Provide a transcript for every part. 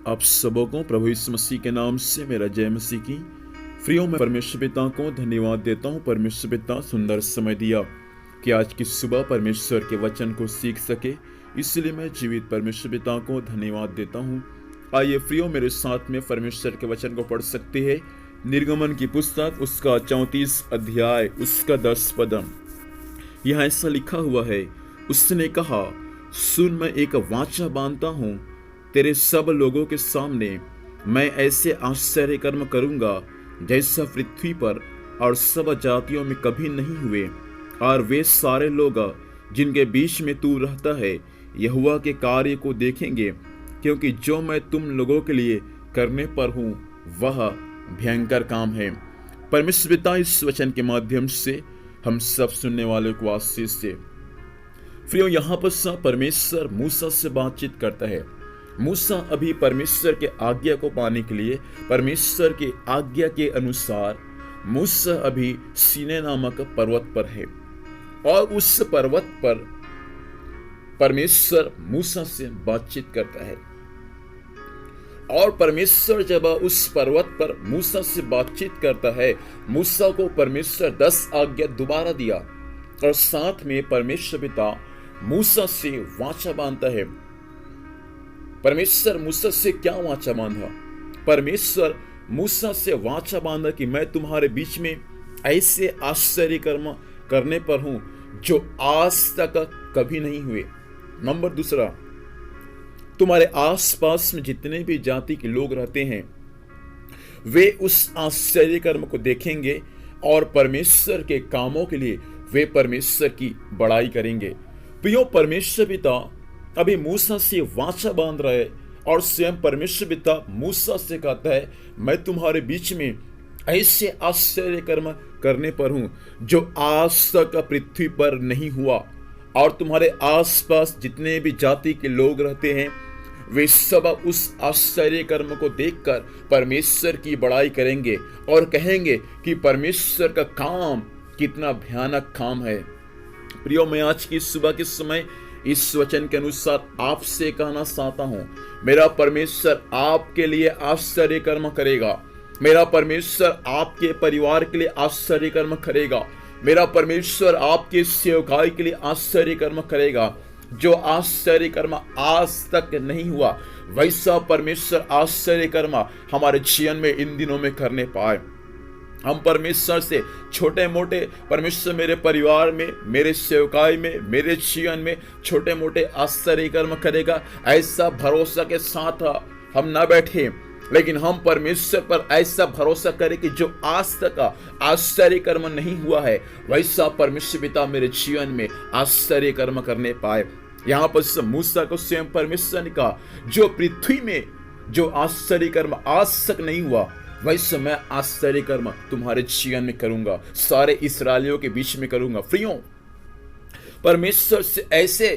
आप सबों को प्रभु यीशु मसीह के नाम से मेरा जय मसीह की। फ्रीओं में परमेश्वर पिता को धन्यवाद देता हूँ। परमेश्वर पिता सुंदर समय दिया कि आज की सुबह परमेश्वर के वचन को सीख सके, इसलिए मैं जीवित परमेश्वर पिता को धन्यवाद देता हूँ। आइए फ्रीओं मेरे साथ में परमेश्वर के वचन को पढ़ सकते हैं। निर्गमन की पुस्तक उसका 34 अध्याय उसका 10 पद। यहाँ ऐसा लिखा हुआ है, उसने कहा, सुन, मैं एक वाचा बांधता हूँ, तेरे सब लोगों के सामने मैं ऐसे आश्चर्य कर्म करूंगा जैसा पृथ्वी पर और सब जातियों में कभी नहीं हुए। और वे सारे लोग जिनके बीच में तू रहता है यहोवा के कार्य को देखेंगे, क्योंकि जो मैं तुम लोगों के लिए करने पर हूँ वह भयंकर काम है। परमेश्वर पिता इस वचन के माध्यम से हम सब सुनने वालों को आशीष दे। फ्रीओ, यहाँ पर परमेश्वर मूसा से बातचीत करता है। मूसा अभी परमेश्वर के आज्ञा को पाने के लिए, परमेश्वर के आज्ञा के अनुसार मूसा अभी सीनै नामक पर्वत पर है, और उस पर्वत पर परमेश्वर मूसा से बातचीत करता है। और परमेश्वर जब उस पर्वत पर मूसा से बातचीत करता है, मूसा को परमेश्वर 10 आज्ञा दोबारा दिया, और साथ में परमेश्वर पिता मूसा से वाचा बांधता है। परमेश्वर मूसा से क्या वाचा बांधा? परमेश्वर मूसा से वाचा बांधा कि मैं तुम्हारे बीच में ऐसे आश्चर्य कर्म करने पर हूं जो आज तक कभी नहीं हुए। नंबर दूसरा, तुम्हारे आसपास में जितने भी जाति के लोग रहते हैं वे उस आश्चर्य कर्म को देखेंगे और परमेश्वर के कामों के लिए वे परमेश्वर की बड़ाई करेंगे। प्रियो, परमेश्वर पिता अभी मूसा से वाचा बांध रहा है, और स्वयं परमेश्वर पिता मूसा से कहता है, मैं तुम्हारे बीच में ऐसे आश्चर्य कर्म करने पर हूं जो आज तक पृथ्वी पर नहीं हुआ। और तुम्हारे आसपास जितने भी जाति के लोग रहते हैं वे सब उस आश्चर्य कर्म को देखकर परमेश्वर की बड़ाई करेंगे और कहेंगे कि परमेश्वर का काम कितना भयानक काम है। प्रियो, मैं आज की सुबह के समय इस वचन के अनुसार आपसे कहना चाहता हूं, मेरा परमेश्वर आपके लिए आश्चर्य कर्म करेगा। मेरा परमेश्वर आपके परिवार के लिए आश्चर्य कर्म करेगा। मेरा परमेश्वर आपके सेवकाई के लिए आश्चर्य कर्म करेगा। जो आश्चर्य कर्म आज तक नहीं हुआ वैसा परमेश्वर आश्चर्य कर्म हमारे जीवन में इन दिनों में करने पाए। हम परमेश्वर से छोटे मोटे, परमेश्वर मेरे परिवार में, मेरे सेवकाई में, मेरे जीवन में छोटे मोटे आश्चर्य कर्म करेगा, ऐसा भरोसा के साथ हम ना बैठे, लेकिन हम परमेश्वर पर ऐसा भरोसा करें कि जो आज तक आश्चर्य कर्म नहीं हुआ है वैसा परमेश्वर पिता मेरे जीवन में आश्चर्य कर्म करने पाए। यहाँ पर मूसा को स्वयं परमेश्वर ने कहा, जो पृथ्वी में जो आश्चर्य कर्म आज तक नहीं हुआ वैसे मैं आश्चर्य कर्म तुम्हारे जीवन में करूंगा, सारे इस्राएलियों के बीच में करूंगा। फ्रीओं, परमेश्वर से ऐसे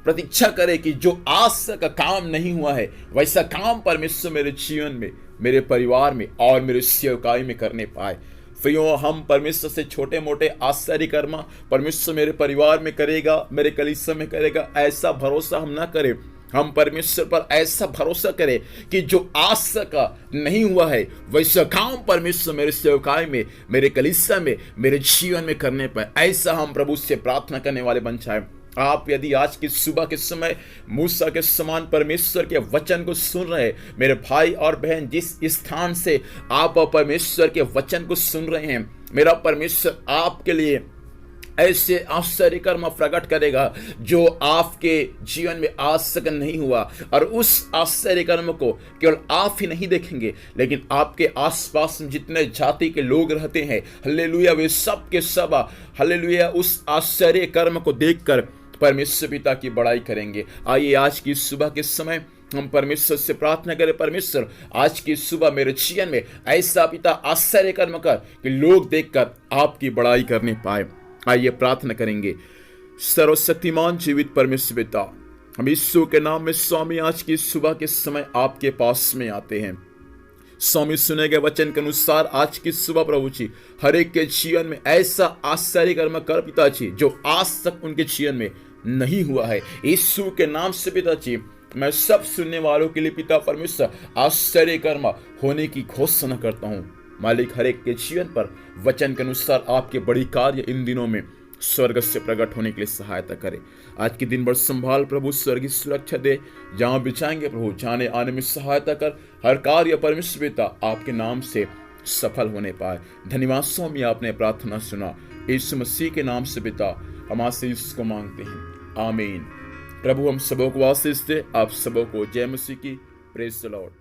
प्रतीक्षा करे कि जो आज तक काम नहीं हुआ है वैसा काम परमेश्वर मेरे जीवन में, मेरे परिवार में और मेरे सेवकाई में करने पाए। फ्रीओं, हम परमेश्वर से छोटे मोटे आश्चर्य कर्म परमेश्वर मेरे परिवार में करेगा, मेरे कलीसिया में करेगा, ऐसा भरोसा हम ना करें। हम परमेश्वर पर ऐसा भरोसा करें कि जो आज तक नहीं हुआ है वैसा काम परमेश्वर मेरे सेवकाई में, मेरे कलीसिया में, मेरे जीवन में करने पर, ऐसा हम प्रभु से प्रार्थना करने वाले बन जाए। आप यदि आज की सुबह के समय मूसा के समान परमेश्वर के वचन को सुन रहे हैं, मेरे भाई और बहन, जिस स्थान से आप परमेश्वर के वचन को सुन रहे हैं, मेरा परमेश्वर आपके लिए ऐसे आश्चर्य कर्म प्रकट करेगा जो आपके जीवन में आज तक नहीं हुआ। और उस आश्चर्य कर्म को केवल आप ही नहीं देखेंगे, लेकिन आपके आसपास में जितने जाति के लोग रहते हैं, हालेलुया, वे सब के सब हालेलुया उस आश्चर्य कर्म को देखकर परमेश्वर पिता की बड़ाई करेंगे। आइए आज की सुबह के समय हम परमेश्वर से प्रार्थना करें, परमेश्वर आज की सुबह मेरे जीवन में ऐसा पिता आश्चर्य कर्म कर कि लोग देखकर आपकी बड़ाई करने पाए। आइए प्रार्थना करेंगे। सर्वशक्तिमान जीवित परमेश्वर पिता, हम यीशु के नाम में स्वामी आज की सुबह के समय आपके पास में आते हैं। स्वामी, सुने गए वचन के अनुसार आज की सुबह प्रभु जी हर एक के जीवन में ऐसा आश्चर्य कर्म कर पिताजी जो आज तक उनके जीवन में नहीं हुआ है। यीशु के नाम से पिताजी मैं सब सुनने वालों के लिए पिता परमेश्वर आश्चर्य कर्म होने की घोषणा करता हूँ। मालिक, हर एक के जीवन पर वचन के अनुसार आपके बड़ी कार्य इन दिनों में स्वर्ग से प्रकट होने के लिए सहायता करे। आज के दिन भर संभाल प्रभु, स्वर्ग की सुरक्षा दे। जहां भी जाएंगे प्रभु, जाने आने में सहायता कर। हर कार्य परमेश्वर पिता आपके नाम से सफल होने पाए। धन्यवाद स्वामी, आपने प्रार्थना सुना। यीशु मसीह के नाम से पिता हम आशीष को मांगते हैं, आमीन। प्रभु हम सबों को आशीष दे। आप सबों को जय मसीह की। Praise the Lord.